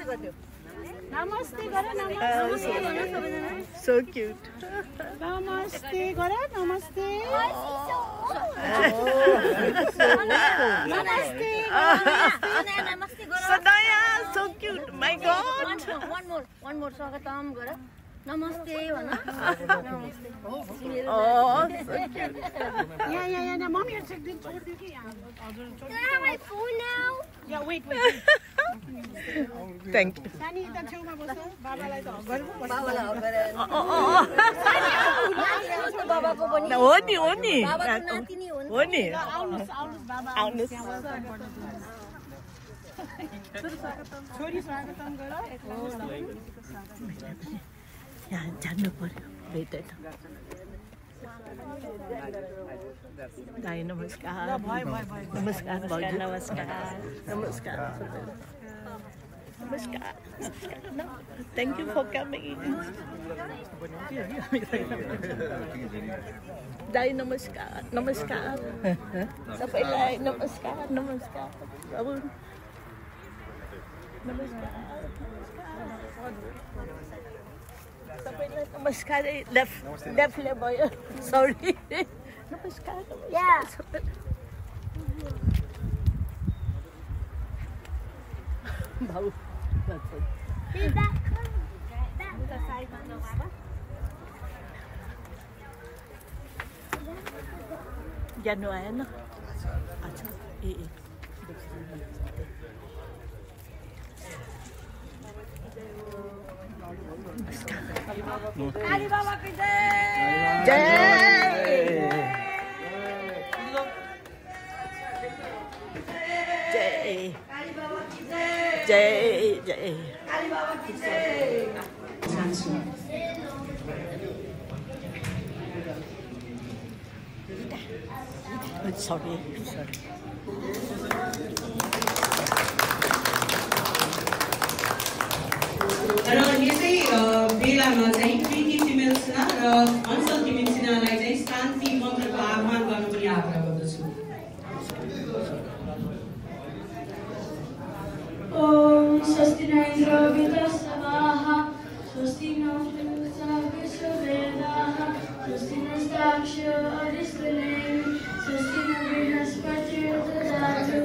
नमस्ते गर नमस्ते So cute. नमस्ते गर नमस्ते नमस्ते Sadaya, so cute. My God. One more स्वागतम गर नमस्ते भन नमस्ते Oh, so cute. यहाँ मम्मी एक दिन छोड दियो कि यहाँ हजुर छोड I have my phone now. या वेट Thank you. सानी यता छेउमा बस्नु बाबालाई त हग गर्नु बाबालाई हग गरे बाबाको पनि हो नि बाबाको नातिनी हो हो नि आउनुस् बाबा आउनुस् छोरी स्वागतम गर यहाँ जानु पर्यो भेटेन दाइ नमस्कार नमस्कार नमस्कार Thank you for coming. Dai namaskar. Sabaiलाई namaskar. Abun. Namaskar. Sabaiलाई namaskar. Left le boyo. Sorry. Namaskar. Yeah. Bhau. He's back. The side on the baba. जानु आएन अच्छा ए काली बाबा की जय जय काली बाबा की जय जय काली बाबा की जय Sorry. र यसै बेलामा चाहिँ प्रिटी फिमेल्सना र अनसल फिमेल्सनालाई चाहिँ शान्ति मन्त्रको आह्वान गर्नु पनि आग्रह गर्दछु ओम स्वस्ति न इन्द्र विदस्वाः स्वस्ति न पूषा विश्ववेदाः स्वस्ति नस्ताक्षो अरिष्टनेमि स्वस्ति न बृहस्पतिर्ददातु